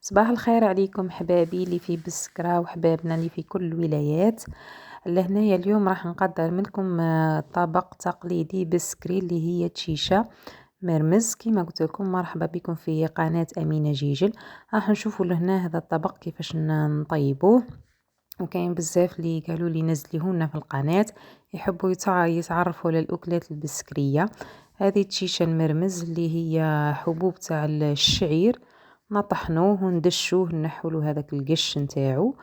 صباح الخير عليكم حبابي اللي في بسكرة وحبابنا اللي في كل الولايات. لهنايا اليوم راح نقدر منكم طبق تقليدي بسكري اللي هي تشيشة مرمز. كيما قلت لكم مرحبا بكم في قناة أمينة جيجل. راح نشوفوا لهنا هذا الطبق كيفاش نطيبوه، وكاين بزاف اللي قالوا لي نزليهولنا في القناة يحبوا يتعرفوا على الأكلات البسكرية. هذه التشيشة المرمز اللي هي حبوب تاع الشعير، نطحنوه وندشوه نحولو هذاك القش نتاعو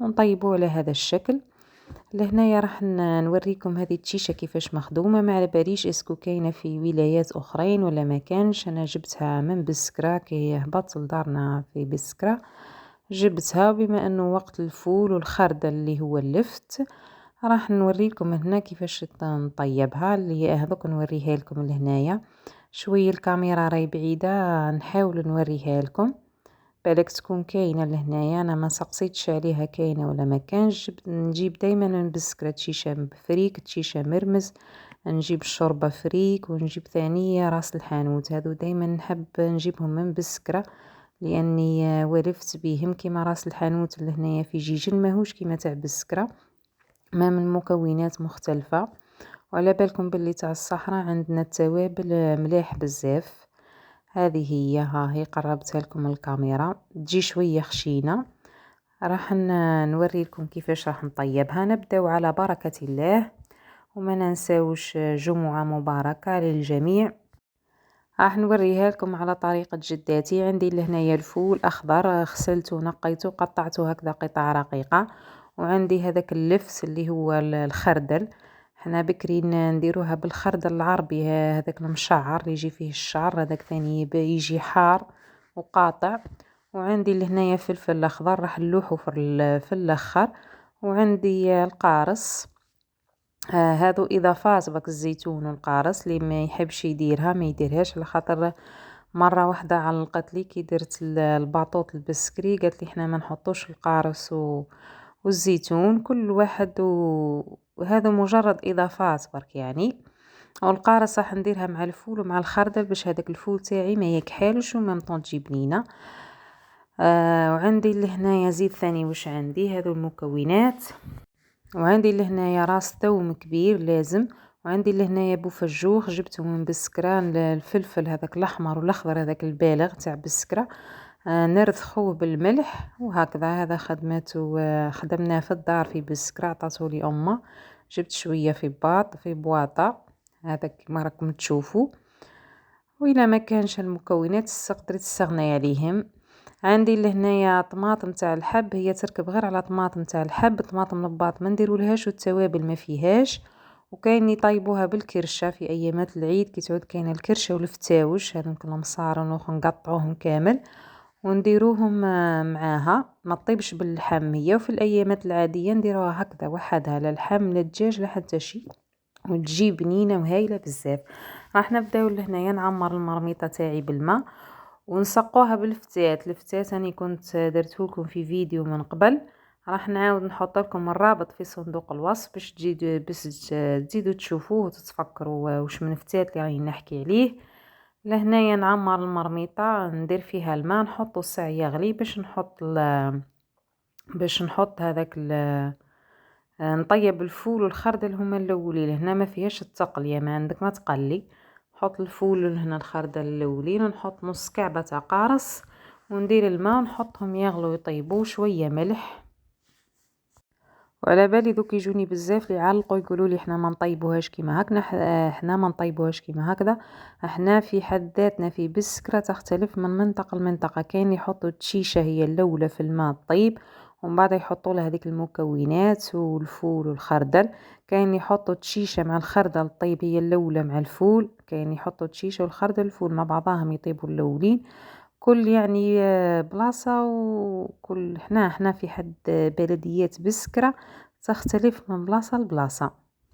ونطيبوه على هذا الشكل. لهنايا راح نوريكم هذه التشيشة كيفاش مخدومة. ما على باليش اسكو كاينه في ولايات اخرين ولا ما كانش. انا جبتها من بسكرة كي هبطت لدارنا في بسكرة، جبتها بما انه وقت الفول والخردل اللي هو اللفت. راح نوريكم هنا كيفاش نطيبها، اللي هي هذوك نوريها لكم لهنايا. شويه الكاميرا راهي بعيده، نحاول نوريها لكم بالك تكون كاينه لهنايا. انا ما سقسيتش عليها كاينه ولا ما كانش. نجيب دائما من بسكرة تشيشة فريك، تشيشة مرمز، نجيب الشوربه فريك، ونجيب ثانيه راس الحانوت. هذو دائما نحب نجيبهم من بسكرة لاني ولفت بهم. كيما راس الحانوت اللي هنايا في جيجل ماهوش كيما تاع بسكرة، ما من مكونات مختلفة. وعلى بالكم باللي تاع الصحراء عندنا التوابل مليح بزاف. هذه هي، ها هي قربتها لكم الكاميرا، تجي شوية خشينة. راح نوري لكم كيفاش راح نطيبها. نبداو على بركة الله، وما ننساوش جمعة مباركة للجميع. راح نوريها لكم على طريقة جداتي. عندي لهنايا الفول أخضر، غسلته ونقيته قطعته هكذا قطع رقيقة. وعندي هذاك اللفس اللي هو الخردل، حنا بكري نديروها بالخردل العربي هذاك المشعر اللي يجي فيه الشعر، هذاك ثاني يجي حار وقاطع. وعندي لهنايا فلفل أخضر راح نلوحه في الأخر. وعندي القارص، هذو اضافات بك الزيتون والقارص. اللي ما يحبش يديرها ما يديرهاش، على خاطر مره واحده علقت لي كي درت الباطوط البسكري قالت لي احنا ما نحطوش القارص والزيتون كل واحد وهذا مجرد اضافات برك يعني. والقارص راح نديرها مع الفول ومع الخردل باش هذاك الفول تاعي ما يكحالش ومام طون تجي بنينه. وعندي لهنايا زيت ثاني، واش عندي هذو المكونات. وعندي لهنايا راس ثوم كبير لازم. وعندي لهنايا بوفجوخ جبته من بسكرة، الفلفل هذاك الاحمر والاخضر هذاك البالغ تاع بسكرة. نرثخوه بالملح وهكذا. هذا خدمته خدمناه في الدار في بسكرة، عطاتهولي امه. جبت شويه في بواطه هذا كما راكم تشوفوا. وإلا ما كانش المكونات تقدري تستغني عليهم. عندي لهنايا طماطم تاع الحب، هي تركب غير على طماطم تاع الحب، طماطم نباط ما نديرولهاش والتوابل ما فيهاش. وكاين يطيبوها بالكرشه في ايامات العيد كي تعود كاينه الكرشه والفتاوش هذوك المصارن نقطعوهم كامل ونديروهم معاها. ما تطيبش باللحم هي، وفي الايامات العاديه نديروها هكذا وحدها، لا لحم لا دجاج لا حتى شي، وتجي بنينه وهايله بزاف. راح نبداو لهنايا نعمر المرميطه تاعي بالماء ونسقوها بالفتات. الفتات اني كنت درتهولكم في فيديو من قبل، راح نعاود نحط لكم الرابط في صندوق الوصف باش تزيدوا تشوفوه وتتفكروا واش من فتات اللي راني نحكي عليه. لهنايا نعمر المرميطه، ندير فيها الماء، نحطو الساع يغلي باش نحط هذاك نطيب الفول والخردل هما الاولين. هنا ما فيهاش التقليه، ما عندك ما تقلي. نحط الفول هنا الخردل الاولين، ونحط نص كعبه تاع قارص، وندير الماء ونحطهم يغلوا يطيبوا شويه ملح. وعلى بالي دوك يجوني بزاف اللي يعلقوا يقولوا لي احنا ما نطيبوهاش كيما هكنا. احنا ما نطيبوهاش كيما هكذا. احنا في حد ذاتنا في بسكرة تختلف من منطقة لمنطقة. كاين يحطوا التشيشة هي الاولى في الماء طيب، ومن بعد يحطوا لها هذيك المكونات والفول والخردل. كاين يحطوا التشيشة مع الخردل طيب هي الاولى مع الفول. كاين يحطوا التشيشة والخردل الفول مع بعضهم يطيبوا الاولين. كل يعني بلاصة، وكل احنا في حد بلديات بسكرة تختلف من بلاصة لبلاصة.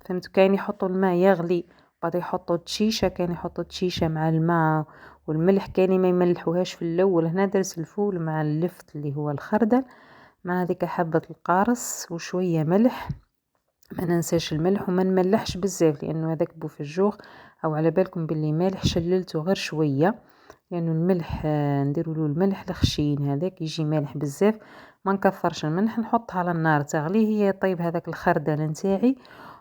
فهمتوا؟ كاين يحطوا الماء يغلي بعد يحطوا التشيشة، كاين يحطوا التشيشة مع الماء والملح، كاين ما يملحوهاش في الاول. هنا درس الفول مع اللفت اللي هو الخردل مع هذيك حبة القارص وشوية ملح. ما ننساش الملح وما نملحش بزاف لانه هذاك بوفجوخ او على بالكم باللي مالح شللته غير شوية. لانه الملح نديروا له الملح الخشين هذاك يجي مالح بزاف. ما نكثرش الملح، نحطها على النار تغلي، هي طيب هذاك الخردل نتاعي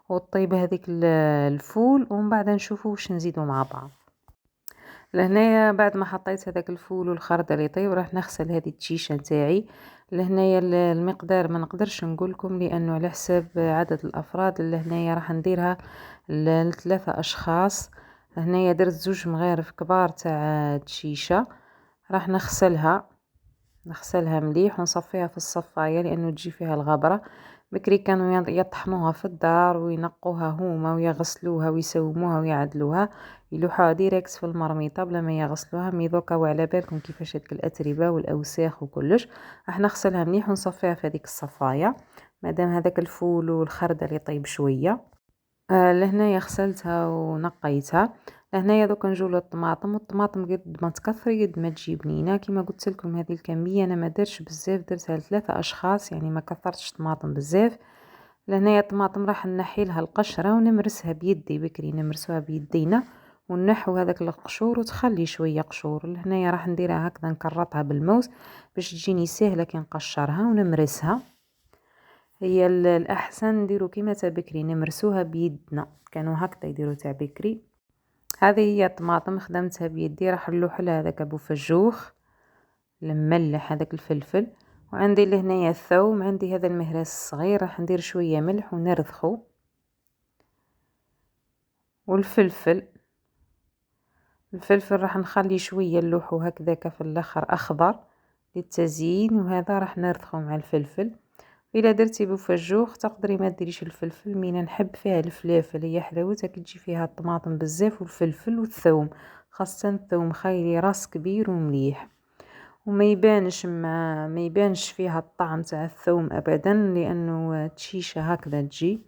وطيب هذيك الفول، ومن بعد نشوفوا واش نزيدوا مع بعض. لهنايا بعد ما حطيت هذاك الفول والخردل يطيب راح نغسل هذه التشيشه نتاعي. لهنايا المقدار ما نقدرش نقول لكم لانه على حساب عدد الافراد. لهنايا راح نديرها لثلاثة اشخاص. هنايا درت 2 مغارف كبار تاع تشيشه. راح نغسلها مليح ونصفيها في الصفايه لانه تجي فيها الغبره. بكري كانوا يطحنوها في الدار وينقوها هما ويغسلوها ويسوموها ويعدلوها، يلوحوها ديريكت في المرميطه بلا ما يغسلوها. مي دوكا وعلى بالكم كيفاش هاديك الاتربه والاوساخ وكلش. راح نغسلها مليح ونصفيها في هذيك الصفايه مادام هذاك الفول والخردل يطيب شويه. لهنايا غسلتها ونقيتها. لهنايا دوكا نجو للطماطم، والطماطم قد ما تكثري قد ما تجي بنينه. كيما قلت لكم هذه الكميه انا ما درتش بزاف، درتها لثلاثة اشخاص يعني ما كثرتش طماطم بزاف. لهنايا الطماطم راح نحي لها القشره ونمرسها بيدي، بكري نمرسوها بيدينا ونحو هذاك القشور وتخلي شويه قشور. لهنايا راح نديرها هكذا نكرطها بالموس باش تجيني سهله كي نقشرها ونمرسها. هي الاحسن نديرو كيما تاع بكري نمرسوها بيدنا، كانوا هكذا يديروا تاع بكري. هذه هي الطماطم خدمتها بيدي. راح نلوح لها هذاك ابو فجوخ المملح هذاك الفلفل، وعندي لهنايا الثوم، عندي هذا المهراس الصغير راح ندير شويه ملح ونرذخو، والفلفل راح نخلي شويه نلوحو هكذاك في الاخر اخضر للتزيين، وهذا راح نرذخو مع الفلفل. الا درتي بوفجوخ تقدري ما ديريش الفلفل، مين نحب فيها الفلافل، هي حلاوتها كي تجي فيها الطماطم بزاف والفلفل والثوم، خاصه الثوم خيري راس كبير ومليح، وما يبانش ما يبانش فيها الطعم تاع الثوم ابدا، لانه تشيشه هكذا تجي.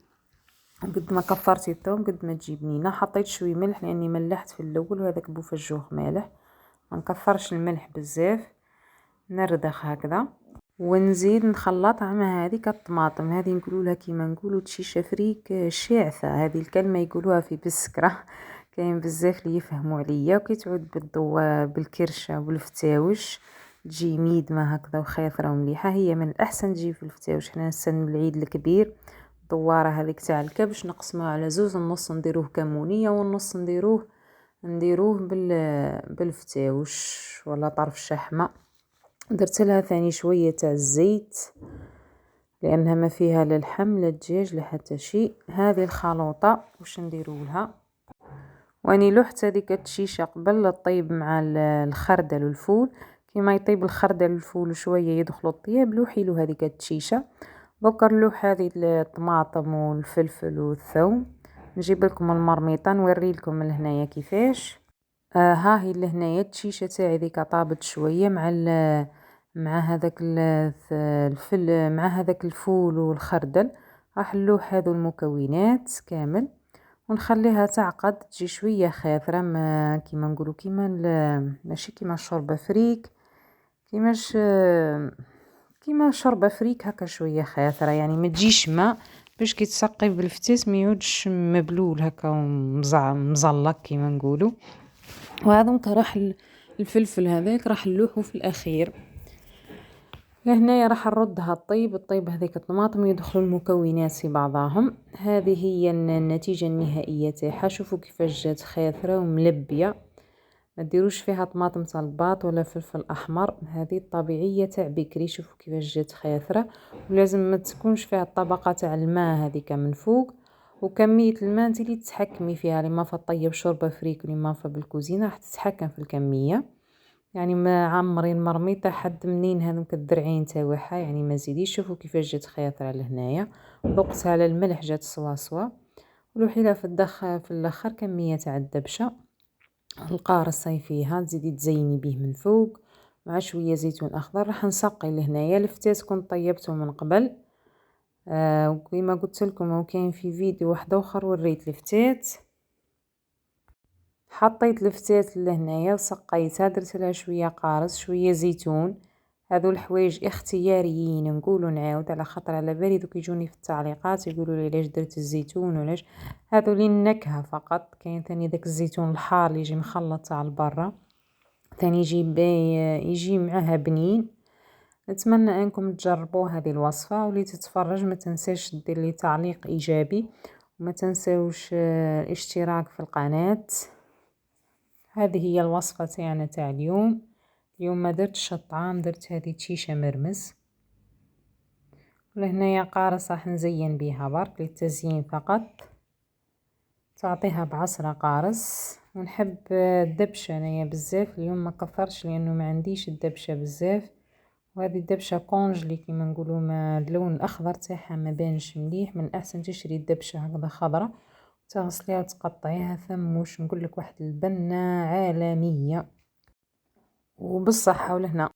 قد ما كثرتي الثوم قد ما تجي بنينه. حطيت شويه ملح لاني ملحت في الاول، وهذاك بوفجوخ مالح، ما نكثرش الملح بزاف. نردخ هكذا ونزيد نخلطها مع هذيك الطماطم. هذه نقولوا لها كيما نقولوا تشيشه فريك شاعثه، هذه الكلمه يقولوها في بسكره. كاين بزاف اللي يفهموا عليا. وكي تعود بالكرشه والفتاوش تجي ميدمه هكذا وخيثره ومليحه. هي من الاحسن تجي في الفتاوش. حنا نستنوا العيد الكبير الدواره هذيك تاع الكبش نقسموها على زوز، النص نديروه كمونيه والنص نديروه بالفتاوش ولا طرف شحمه. درت لها ثاني شويه تاع الزيت لانها ما فيها لا لحم لا دجاج لا حتى شيء. هذه الخلوطه واش نديروا لها، واني لحت هذيك التشيشه قبل الطيب مع الخردل والفول. كيما يطيب الخردل والفول شويه يدخلوا الطياب لوحي له هذيك التشيشه. بكر لوح هذه الطماطم والفلفل والثوم. نجيب لكم المرميطه نوري لكم لهنايا كيفاش. ها هي لهنايا التشيشه تاعي ذيك طابت شويه مع هذاك مع هذاك الفول والخردل. راح نلوح هذو المكونات كامل ونخليها تعقد تجي شويه خاثره، ما كيما نقولوا ماشي كيما شوربه فريك، كيما شوربه فريك هكا شويه خاثره، يعني ما تجيش ماء باش كي تسقي بالفتيس ما يعودش مبلول هكا مزلق كيما نقولوا. وهذا راح الفلفل هذاك راح نلوحه في الاخير. لهنايا راح نردها الطيب هذيك الطماطم يدخلوا المكونات في بعضهم. هذه هي النتيجة النهائية تاعها. شوفوا كيفاش جات خاثرة وملبية، ما ديروش فيها طماطم طلبات ولا فلفل احمر، هذه الطبيعية تاع بكري. شوفوا كيفاش جات خاثرة، ولازم ما تكونش فيها الطبقة تاع الماء هذيك من فوق. وكمية الماء انت اللي تتحكمي فيها، لما فطيب شوربة فريك ولما بالكوزينة راح تتحكم في الكمية. يعني ما عمري المرميطة حد منين هذوك الدرعين تاوعها، يعني ما زيديش. شوفوا كيفاش جات خياطرة لهنايا، ذقتها على الملح جات صواصوا. ولوحي لها في الاخر كمية تاع الدبشة القارصة فيها، تزيدي تزيني به من فوق مع شوية زيتون اخضر. راح نسقي لهنايا الفتات كنت طيبته من قبل. وكما قلت لكم وكاين في فيديو واحد اخر وريت الفتات. حطيت الفتات لهنايا وسقيتها، درت لها شويه قارص شويه زيتون. هذو الحوايج اختياريين نقولوا نعاود على خاطر على بالي دوك يجوني في التعليقات يقولوا لي علاش درت الزيتون ولاش. هذو للنكهه فقط. كاين ثاني داك الزيتون الحار اللي يجي مخلط تاع البرة ثاني يجي معاها بنين. نتمنى انكم تجربوا هذه الوصفة، واللي تتفرج ما تنساش دير لي تعليق ايجابي، وما تنسوش الاشتراك في القناة. هذه هي الوصفة تاعنا تاع اليوم. ما درتش الطعام، درت هذه تشيشة مرمز. لهنايا قارص راح نزين بيها برك للتزيين فقط، تعطيها بعصرة قارص. ونحب الدبشة انايا بزاف اليوم، ما كثرش لانه ما عنديش الدبشة بزاف. وهذه الدبشة كونجلي كيما نقولوا، ما اللون الاخضر تاعها ما بانش مليح. من الاحسن تشري الدبشة هكذا خضرة، تغسليها وتقطعيها ثم واش نقول لك، واحد البنة عالمية. وبالصحة ولهنا.